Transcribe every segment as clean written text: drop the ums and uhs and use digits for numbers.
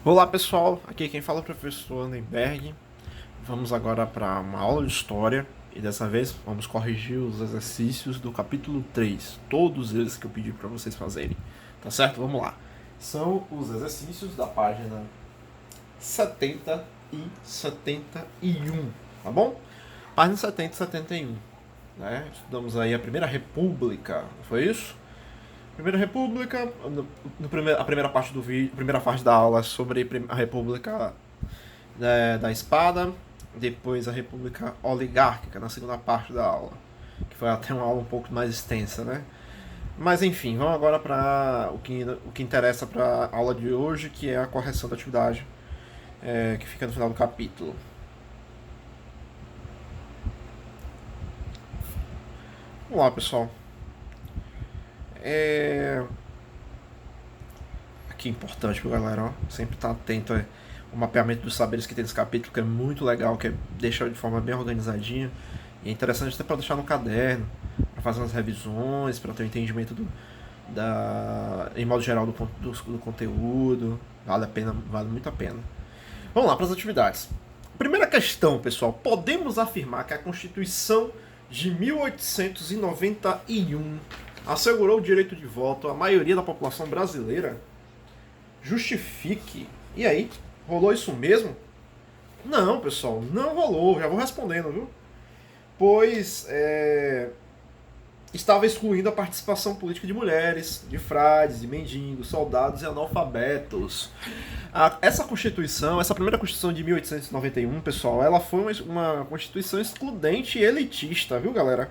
Olá pessoal, aqui quem fala é o professor Lindenberg. Vamos agora para uma aula de história e dessa vez vamos corrigir os exercícios do capítulo 3, todos eles que eu pedi para vocês fazerem, tá certo? Vamos lá. São os exercícios da página 70 e 71, tá bom? Página 70 e 71, né? Estudamos aí a Primeira República, não foi isso? Primeira República, a primeira parte do vídeo, a primeira parte da aula é sobre a República da Espada, depois a República Oligárquica na segunda parte da aula, que foi até uma aula um pouco mais extensa, né? Mas enfim, vamos agora para o que interessa para a aula de hoje, que é a correção da atividade, que fica no final do capítulo. Vamos lá, pessoal. Aqui é importante para galera, ó, sempre estar atento ao mapeamento dos saberes que tem nesse capítulo, que é muito legal, que deixa de forma bem organizadinha. E é interessante até para deixar no caderno, para fazer umas revisões, para ter um entendimento em modo geral do conteúdo. Vale a pena, vale muito a pena. Vamos lá para as atividades. Primeira questão, pessoal. Podemos afirmar que a Constituição de 1891 assegurou o direito de voto à maioria da população brasileira? Justifique. E aí? Rolou isso mesmo? Não, pessoal, não rolou. Já vou respondendo, viu? Pois estava excluindo a participação política de mulheres, de frades, de mendigos, soldados e analfabetos. Essa Constituição, essa primeira Constituição de 1891, pessoal, ela foi uma Constituição excludente e elitista, viu, galera?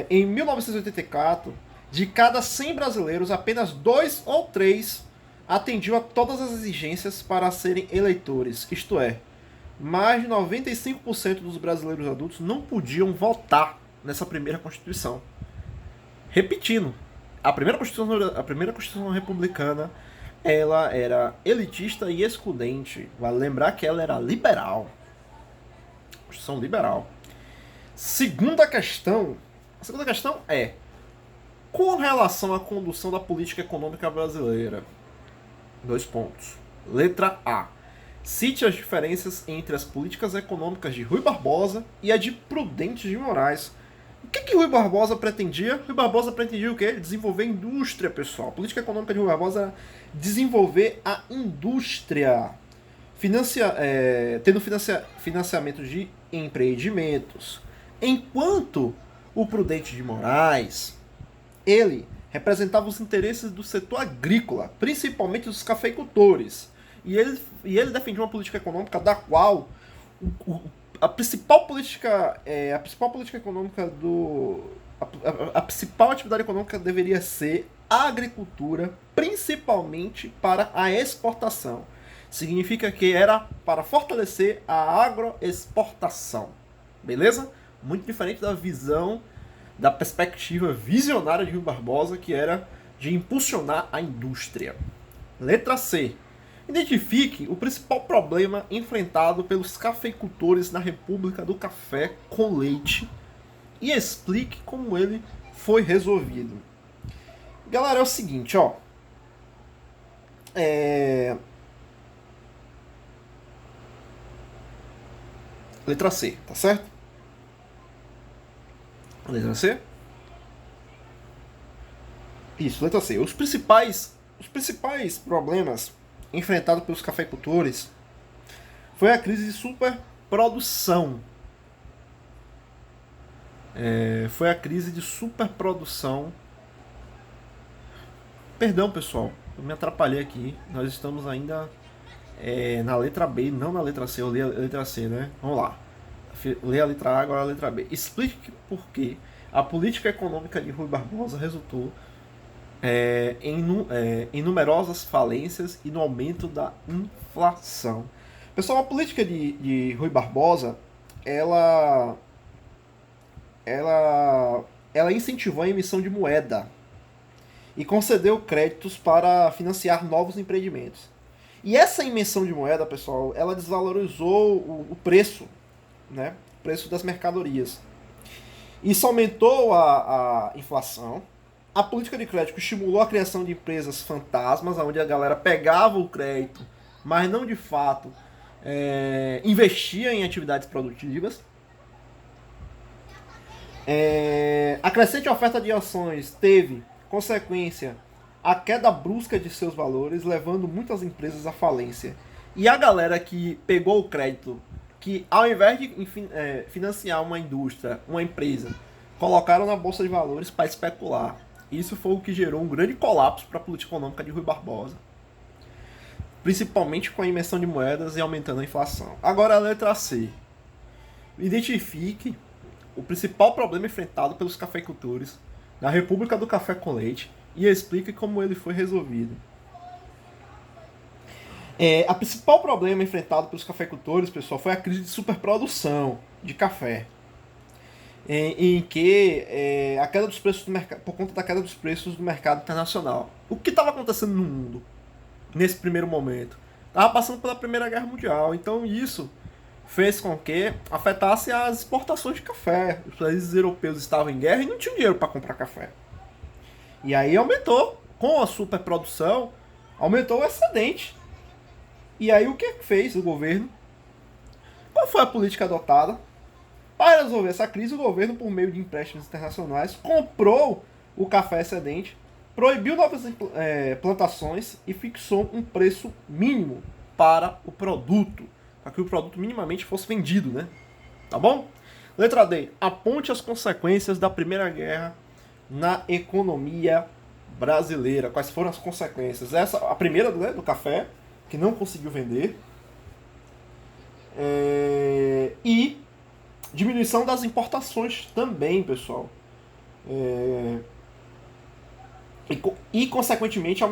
Em 1984, de cada 100 brasileiros, apenas 2 ou 3 atendiam a todas as exigências para serem eleitores. Isto é, mais de 95% dos brasileiros adultos não podiam votar nessa primeira Constituição. Repetindo, a primeira Constituição republicana, ela era elitista e excludente. Vale lembrar que ela era liberal. Constituição liberal. A segunda questão é: com relação à condução da política econômica brasileira, 2 pontos. Letra A. Cite as diferenças entre as políticas econômicas de Rui Barbosa e a de Prudente de Moraes. O que Rui Barbosa pretendia? Rui Barbosa pretendia o quê? Desenvolver indústria, pessoal. A política econômica de Rui Barbosa era desenvolver a indústria, tendo financiamento de empreendimentos. Enquanto o Prudente de Moraes, ele representava os interesses do setor agrícola, principalmente dos cafeicultores. E ele defendia uma política econômica da qual a principal política econômica a principal atividade econômica deveria ser a agricultura, principalmente para a exportação. Significa que era para fortalecer a agroexportação. Beleza? Muito diferente da visão, da perspectiva visionária de Rui Barbosa, que era de impulsionar a indústria. Letra C. Identifique o principal problema enfrentado pelos cafeicultores na República do Café com Leite e explique como ele foi resolvido. Galera, é o seguinte, ó. Letra C, tá certo? Letra C? Isso, letra C. Os principais problemas enfrentados pelos cafeicultores foi a crise de superprodução. Foi a crise de superprodução. Perdão, pessoal, eu me atrapalhei aqui. Nós estamos ainda na letra B, não na letra C. Eu li a letra C, né? Vamos lá. Lê a letra A, agora a letra B. Explique por que a política econômica de Rui Barbosa resultou em numerosas falências e no aumento da inflação. Pessoal, a política de Rui Barbosa, ela, ela incentivou a emissão de moeda e concedeu créditos para financiar novos empreendimentos. E essa emissão de moeda, pessoal, ela desvalorizou o preço, né? O preço das mercadorias. Isso aumentou a inflação, A política de crédito estimulou a criação de empresas fantasmas, onde a galera pegava o crédito, mas não de fato investia em atividades produtivas. A crescente oferta de ações teve consequência a queda brusca de seus valores, levando muitas empresas à falência. E a galera que pegou o crédito, que ao invés de financiar uma indústria, uma empresa, colocaram na bolsa de valores para especular. Isso foi o que gerou um grande colapso para a política econômica de Rui Barbosa, principalmente com a emissão de moedas e aumentando a inflação. Agora a letra C. Identifique o principal problema enfrentado pelos cafeicultores na República do Café com Leite e explique como ele foi resolvido. A principal problema enfrentado pelos cafeicultores, pessoal, foi a crise de superprodução de café, em que a queda dos preços do mercado, por conta da queda dos preços do mercado internacional. O que estava acontecendo no mundo nesse primeiro momento? Estava passando pela Primeira Guerra Mundial, então isso fez com que afetasse as exportações de café. Os países europeus estavam em guerra e não tinham dinheiro para comprar café. E aí aumentou, com a superprodução, aumentou o excedente. E aí o que fez o governo? Qual foi a política adotada? Para resolver essa crise, o governo, por meio de empréstimos internacionais, comprou o café excedente, proibiu novas plantações e fixou um preço mínimo para o produto, para que o produto minimamente fosse vendido, né? Tá bom? Letra D. Aponte as consequências da Primeira Guerra na economia brasileira. Quais foram as consequências? A primeira, né, do café, que não conseguiu vender. E diminuição das importações também, pessoal. E consequentemente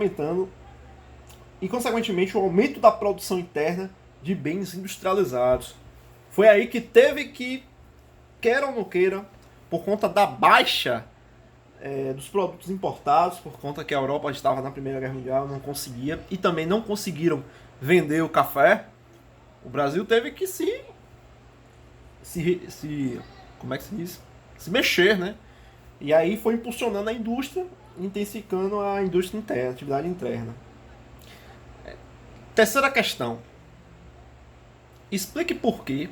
o aumento da produção interna de bens industrializados. Foi aí que teve que, queira ou não queira, por conta da baixa dos produtos importados, por conta que a Europa estava na Primeira Guerra Mundial, não conseguia, e também não conseguiram vender o café, o Brasil teve que como é que se diz? Se mexer, né? E aí foi impulsionando a indústria, intensificando a indústria interna, a atividade interna. Terceira questão. Explique por que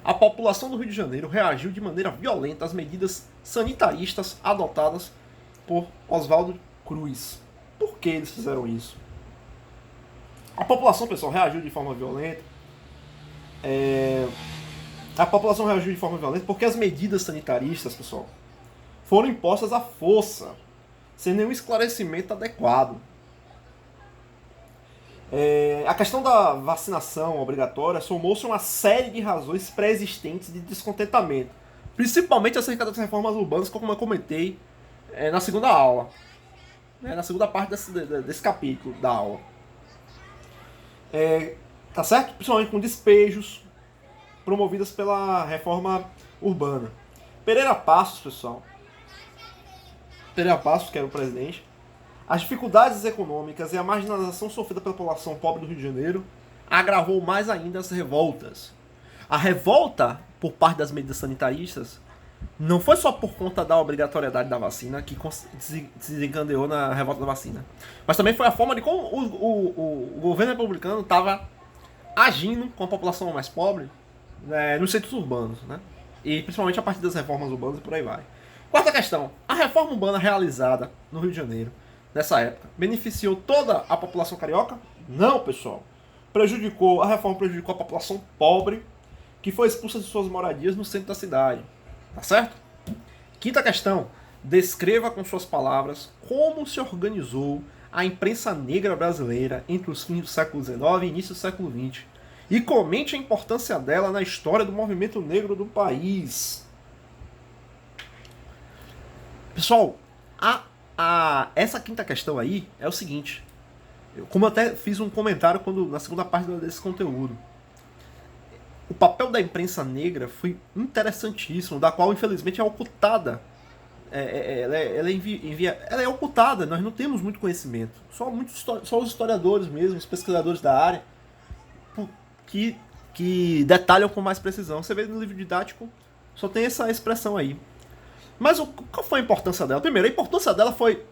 a população do Rio de Janeiro reagiu de maneira violenta às medidas sanitaristas adotadas por Oswaldo Cruz. Por que eles fizeram isso? A população, pessoal, reagiu de forma violenta. A população reagiu de forma violenta porque as medidas sanitaristas, pessoal, foram impostas à força, sem nenhum esclarecimento adequado. A questão da vacinação obrigatória somou-se a uma série de razões pré-existentes de descontentamento, principalmente acerca das reformas urbanas, como eu comentei na segunda aula, na segunda parte desse capítulo da aula. Tá certo? Principalmente com despejos promovidas pela reforma urbana. Pereira Passos, pessoal. Pereira Passos, que era o presidente. As dificuldades econômicas e a marginalização sofrida pela população pobre do Rio de Janeiro agravou mais ainda as revoltas. A revolta por parte das medidas sanitaristas não foi só por conta da obrigatoriedade da vacina que se desencadeou na revolta da vacina, mas também foi a forma de como o governo republicano estava agindo com a população mais pobre nos centros urbanos, né? E principalmente a partir das reformas urbanas e por aí vai. Quarta questão. A reforma urbana realizada no Rio de Janeiro nessa época beneficiou toda a população carioca? Não, pessoal. A reforma prejudicou a população pobre que foi expulsa de suas moradias no centro da cidade. Tá certo? Quinta questão. Descreva com suas palavras como se organizou a imprensa negra brasileira entre os fins do século XIX e início do século XX. E comente a importância dela na história do movimento negro do país. Pessoal, essa quinta questão aí é o seguinte. Como eu até fiz um comentário na segunda parte desse conteúdo. O papel da imprensa negra foi interessantíssimo, da qual infelizmente é ocultada. Ela é ocultada, nós não temos muito conhecimento. Só os historiadores mesmo, os pesquisadores da área, que detalham com mais precisão. Você vê no livro didático, só tem essa expressão aí. Mas qual foi a importância dela? Primeiro, a importância dela foi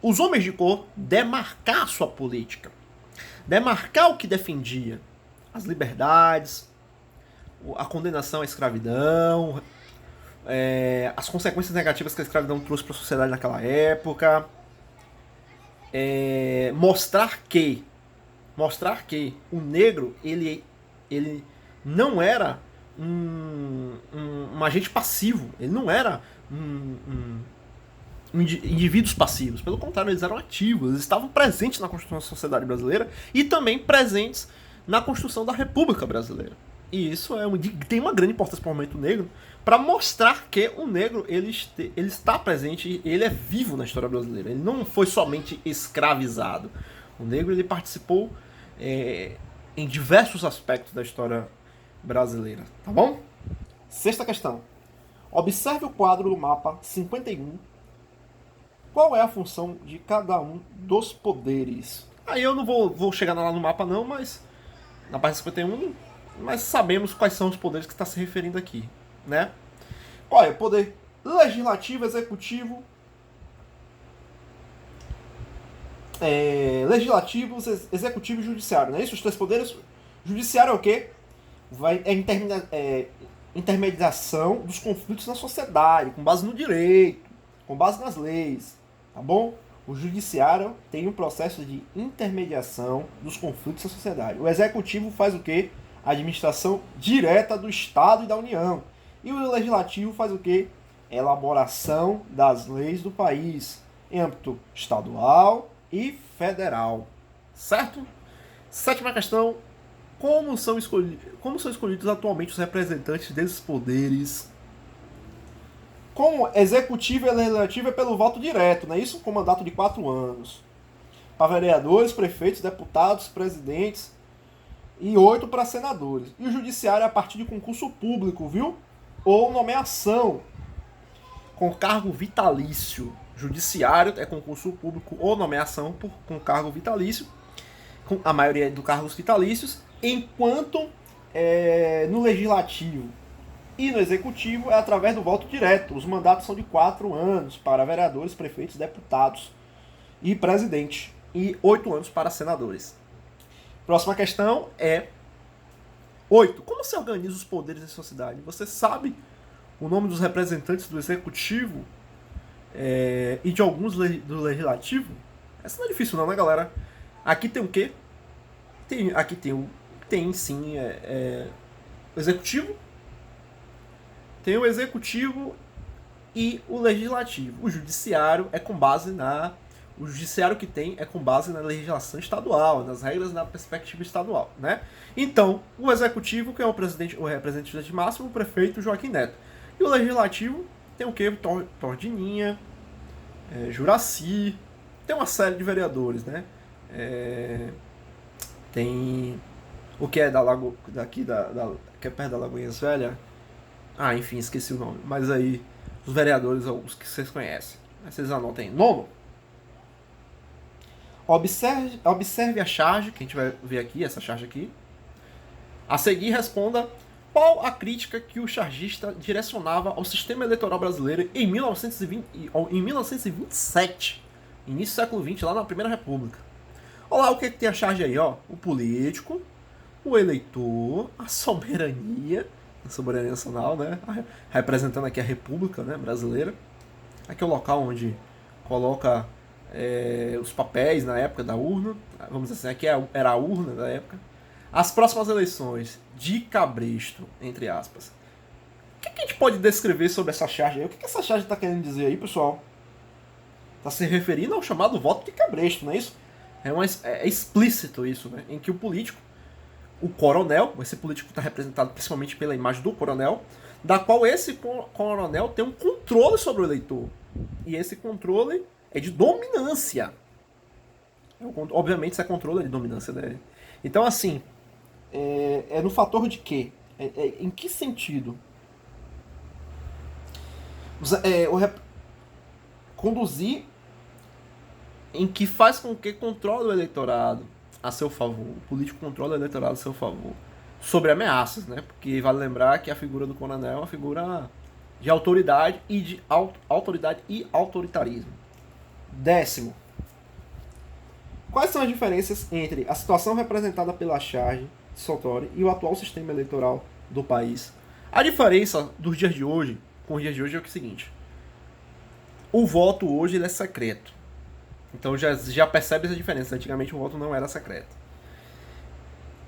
os homens de cor demarcar sua política. Demarcar o que defendia. As liberdades, a condenação à escravidão, as consequências negativas que a escravidão trouxe para a sociedade naquela época. Mostrar que o negro ele não era um agente passivo, ele não era indivíduos passivos, pelo contrário, eles eram ativos, eles estavam presentes na construção da sociedade brasileira e também presentes na construção da República Brasileira. E isso tem uma grande importância para o movimento negro, para mostrar que o negro ele está presente, ele é vivo na história brasileira. Ele não foi somente escravizado. O negro ele participou em diversos aspectos da história brasileira. Tá bom? Sexta questão. Observe o quadro do mapa 51. Qual é a função de cada um dos poderes? Aí eu não vou chegar lá no mapa não, mas na página 51, mas sabemos quais são os poderes que está se referindo aqui, né? Olha, poder legislativo, executivo, legislativo, executivo e judiciário, não é isso? Os três poderes. Judiciário é o quê? Intermediação dos conflitos na sociedade, com base no direito, com base nas leis, tá bom? O judiciário tem um processo de intermediação dos conflitos na sociedade. O executivo faz o quê? A administração direta do Estado e da União. E o legislativo faz o quê? Elaboração das leis do país, em âmbito estadual e federal. Certo? Sétima questão. Como são escolhidos atualmente os representantes desses poderes? Como executivo e legislativo é pelo voto direto, não é isso? Com mandato de 4 anos. Para vereadores, prefeitos, deputados, presidentes e 8 para senadores. E o judiciário é a partir de concurso público, viu? Ou nomeação com cargo vitalício. Judiciário é concurso público ou nomeação com cargo vitalício, com a maioria dos cargos vitalícios, enquanto no legislativo e no executivo é através do voto direto. Os mandatos são de 4 anos para vereadores, prefeitos, deputados e presidente, e 8 anos para senadores. Próxima questão é 8. Como se organiza os poderes em sociedade? Você sabe o nome dos representantes do executivo e de alguns do legislativo? Essa não é difícil não, né, galera? Aqui tem o quê? Tem sim o executivo. Tem o executivo e o legislativo. O judiciário é com base o judiciário que tem é com base na legislação estadual, nas regras da perspectiva estadual, né? Então, o executivo, que é o representante máximo, o prefeito Joaquim Neto. E o legislativo tem o quê? Tordininha, Juraci, tem uma série de vereadores, né? Tem o que é que é perto da Lagoinhas Velha. Enfim, esqueci o nome. Mas aí, os vereadores, os que vocês conhecem. Vocês anotem. Nono. Observe a charge, que a gente vai ver aqui, essa charge aqui. A seguir, responda qual a crítica que o chargista direcionava ao sistema eleitoral brasileiro em 1927, início do século XX, lá na Primeira República. Olha lá o que tem a charge aí, ó. O político, o eleitor, a soberania nacional, né? Representando aqui a República, né, brasileira. Aqui é o local onde coloca os papéis na época da urna. Vamos dizer assim, aqui era a urna da época. As próximas eleições de cabresto, entre aspas. O que a gente pode descrever sobre essa charge aí? O que essa charge está querendo dizer aí, pessoal? Está se referindo ao chamado voto de cabresto, não é isso? É explícito isso, né? Em que o político, o coronel, esse político está representado principalmente pela imagem do coronel, da qual esse coronel tem um controle sobre o eleitor. E esse controle é de dominância. Obviamente, isso é controle de dominância, né? Então, assim, é no fator de quê? Em que sentido? Conduzir em que faz com que controle o eleitorado a seu favor. O político controla o eleitorado a seu favor. Sobre ameaças, né? Porque vale lembrar que a figura do coronel é uma figura de autoridade e de autoridade e autoritarismo. 10º. Quais são as diferenças entre a situação representada pela charge de Santoro e o atual sistema eleitoral do país? A diferença dos dias de hoje com os dias de hoje é o seguinte: o voto hoje ele é secreto. Então já percebe essa diferença. Antigamente o voto não era secreto.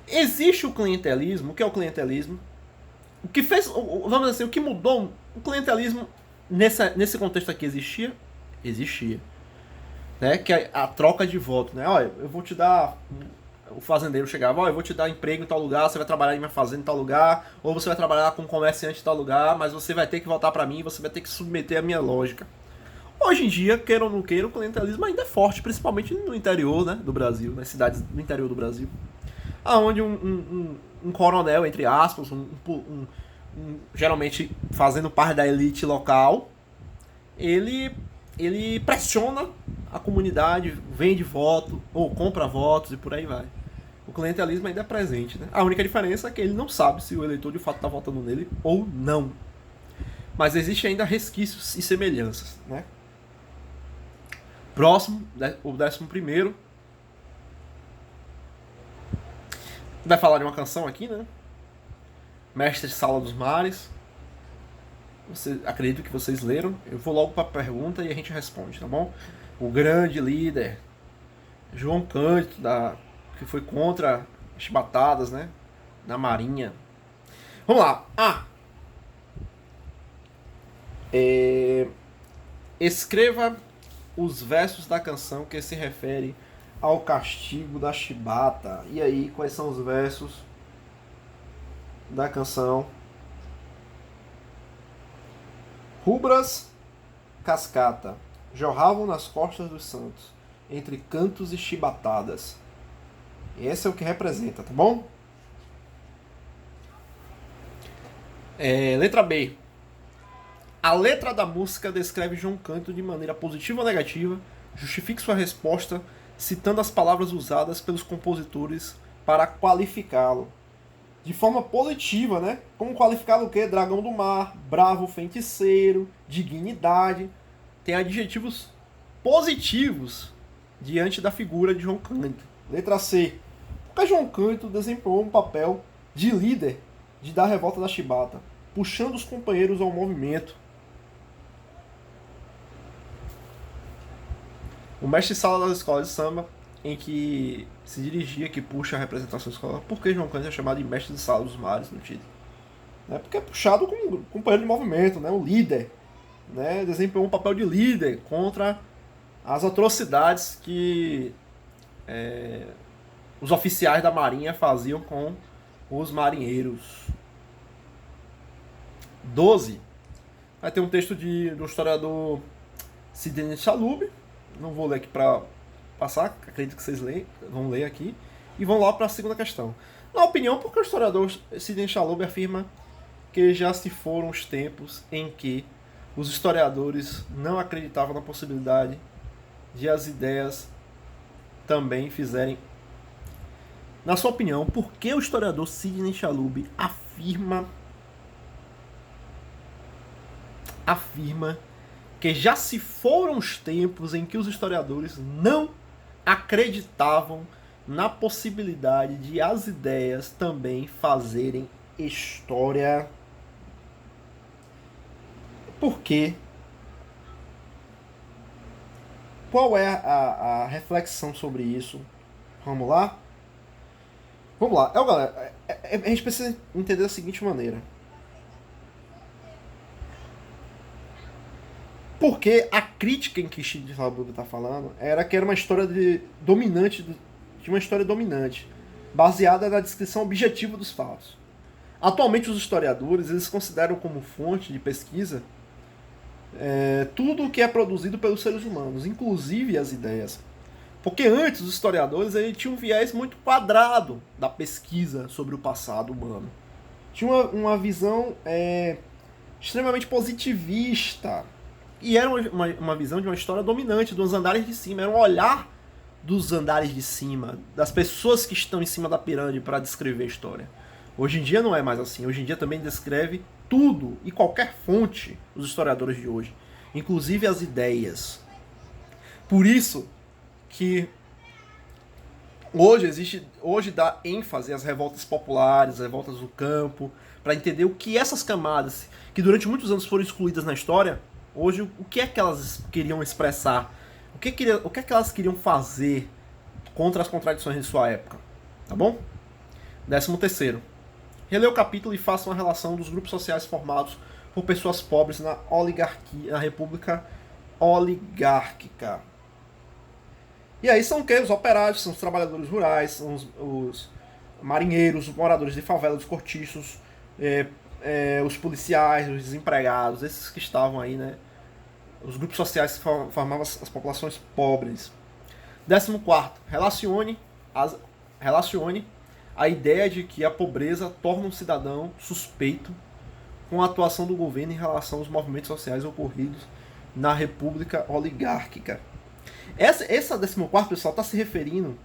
Existe o clientelismo. O que é o clientelismo? O que fez, vamos dizer assim, o que mudou? O clientelismo nesse contexto aqui existia? Existia. Né? Que é a troca de voto, né? Olha, eu vou te dar, o fazendeiro chegava, olha, eu vou te dar emprego em tal lugar, você vai trabalhar em minha fazenda em tal lugar, ou você vai trabalhar como comerciante em tal lugar, mas você vai ter que votar para mim, você vai ter que submeter a minha lógica. Hoje em dia, queira ou não queira, o clientelismo ainda é forte, principalmente no interior, né, do Brasil, nas cidades do interior do Brasil, aonde um coronel, entre aspas, geralmente fazendo parte da elite local, ele pressiona a comunidade, vende voto, ou compra votos e por aí vai. O clientelismo ainda é presente, né? A única diferença é que ele não sabe se o eleitor de fato está votando nele ou não. Mas existe ainda resquícios e semelhanças, né? Próximo, o 11º. Vai falar de uma canção aqui, né? Mestre Sala dos Mares. Acredito que vocês leram. Eu vou logo para a pergunta e a gente responde, tá bom? O grande líder João Cândido, que foi contra as chibatadas, né? Na Marinha. Vamos lá. Escreva os versos da canção que se refere ao castigo da chibata. E aí, quais são os versos da canção? Rubras cascata jorravam nas costas dos santos, entre cantos e chibatadas. E esse é o que representa, tá bom? Letra B. A letra da música descreve João Cândido de maneira positiva ou negativa. Justifique sua resposta citando as palavras usadas pelos compositores para qualificá-lo. De forma positiva, né? Como qualificar o quê? Dragão do mar, bravo feiticeiro, dignidade. Tem adjetivos positivos diante da figura de João Cândido. Letra C. Porque João Cândido desempenhou um papel de líder da revolta da chibata, puxando os companheiros ao movimento. O mestre sala das escolas de samba, em que se dirigia, que puxa a representação escolar. Por que João Cândido é chamado de mestre de sala dos mares no título? Porque é puxado como companheiro de movimento, né? O líder. Né? Desempenhou um papel de líder contra as atrocidades que os oficiais da marinha faziam com os marinheiros. 12. Vai ter um texto do historiador Sidney Chalub. Não vou ler aqui para passar, acredito que vocês vão ler aqui. E vão lá para a segunda questão. Na opinião, porque o historiador Sidney Chalub afirma que já se foram os tempos em que os historiadores não acreditavam na possibilidade de as ideias também fizerem. Na sua opinião, por que o historiador Sidney Chalub afirma que já se foram os tempos em que os historiadores não acreditavam na possibilidade de as ideias também fazerem história? Por quê? Qual é a reflexão sobre isso? Vamos lá? Vamos lá. Galera, a gente precisa entender da seguinte maneira. Porque a crítica em que Sidney Chalub está falando era que era uma história de uma história dominante, baseada na descrição objetiva dos fatos. Atualmente, os historiadores eles consideram como fonte de pesquisa tudo o que é produzido pelos seres humanos, inclusive as ideias. Porque antes os historiadores tinham um viés muito quadrado da pesquisa sobre o passado humano. Tinha uma visão extremamente positivista. E era uma visão de uma história dominante, dos andares de cima. Era um olhar dos andares de cima, das pessoas que estão em cima da pirâmide para descrever a história. Hoje em dia não é mais assim. Hoje em dia também descreve tudo e qualquer fonte os historiadores de hoje, inclusive as ideias. Por isso que hoje dá ênfase às revoltas populares, às revoltas do campo, para entender o que essas camadas, que durante muitos anos foram excluídas na história, hoje o que é que elas queriam expressar, o que é que elas queriam fazer contra as contradições de sua época. Tá bom? 13º. Releia o capítulo e faça uma relação dos grupos sociais formados por pessoas pobres na oligarquia, na república oligárquica. E aí são o quê? Os operários, são os trabalhadores rurais, são os marinheiros, os moradores de favela, os cortiços, os policiais, os desempregados, esses que estavam aí, né? Os grupos sociais que formavam as populações pobres. 14º, relacione a ideia de que a pobreza torna um cidadão suspeito com a atuação do governo em relação aos movimentos sociais ocorridos na República Oligárquica. Essa 14º, pessoal, está se referindo...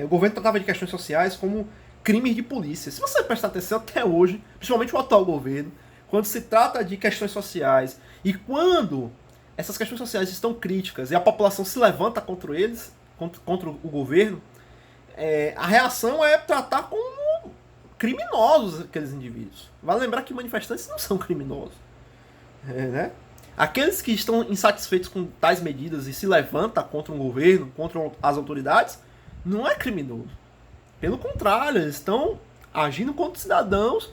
o governo tratava de questões sociais como crimes de polícia. Se você prestar atenção até hoje, principalmente o atual governo, quando se trata de questões sociais e quando essas questões sociais estão críticas e a população se levanta contra eles, contra o governo, a reação é tratar como criminosos aqueles indivíduos. Vale lembrar que manifestantes não são criminosos. Né? Aqueles que estão insatisfeitos com tais medidas e se levantam contra um governo, contra as autoridades, não é criminoso. Pelo contrário, eles estão agindo contra cidadãos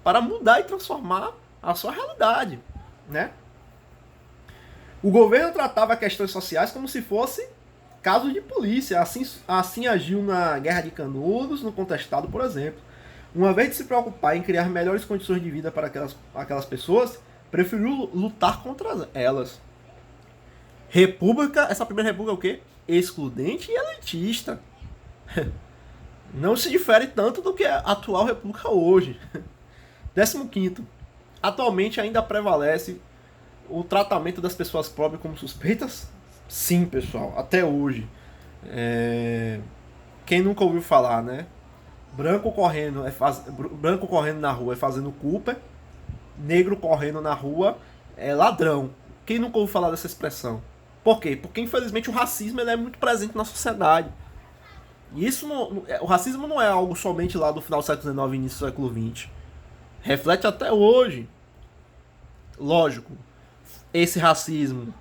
para mudar e transformar a sua realidade. Né? O governo tratava questões sociais como se fosse caso de polícia. Assim agiu na Guerra de Canudos, no Contestado, por exemplo. Uma vez de se preocupar em criar melhores condições de vida para aquelas pessoas, preferiu lutar contra elas. Essa primeira república é o quê? Excludente e elitista. Não se difere tanto do que a atual república hoje. 15º. Atualmente ainda prevalece o tratamento das pessoas pobres como suspeitas? Sim, pessoal, até hoje. Quem nunca ouviu falar, né? Branco correndo na rua é fazendo culpa, negro correndo na rua é ladrão. Quem nunca ouviu falar dessa expressão? Por quê? Porque infelizmente o racismo ele é muito presente na sociedade. E isso o racismo não é algo somente lá do final do século XIX e início do século XX. Reflete até hoje. Lógico, esse racismo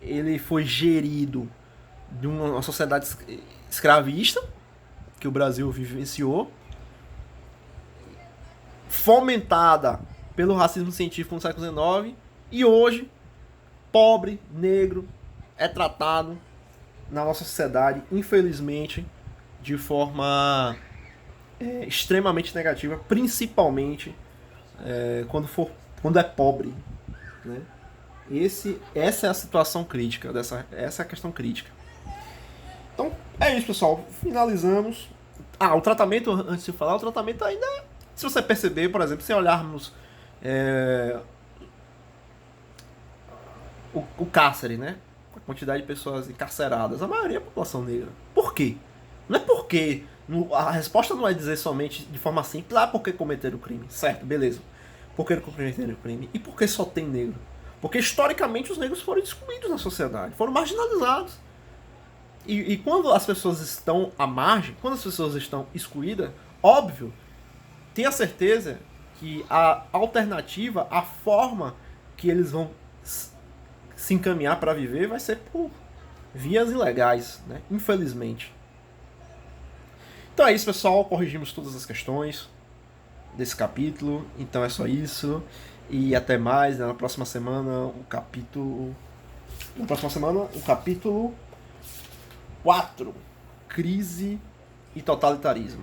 ele foi gerido de uma sociedade escravista que o Brasil vivenciou, fomentada pelo racismo científico no século XIX, e hoje, pobre, negro, é tratado na nossa sociedade, infelizmente, de forma extremamente negativa, principalmente quando é pobre. Né? Essa é a situação crítica, essa é a questão crítica. Então, é isso, pessoal. Finalizamos. O tratamento, antes de falar, o tratamento ainda... Se você perceber, por exemplo, se olharmos o cárcere, né? A quantidade de pessoas encarceradas, a maioria é a população negra. Por quê? Não é porque... A resposta não é dizer somente de forma simples, porque cometeram o crime. Certo, beleza. Por que cometeram o crime? E por que só tem negro? Porque historicamente os negros foram excluídos na sociedade, foram marginalizados. E quando as pessoas estão à margem, quando as pessoas estão excluídas, óbvio, tenha certeza que a alternativa, a forma que eles vão se encaminhar para viver vai ser por vias ilegais, né? Infelizmente. Então é isso, pessoal. Corrigimos todas as questões desse capítulo. Então é só isso. E até mais. Na próxima semana, o capítulo 4. Crise e totalitarismo.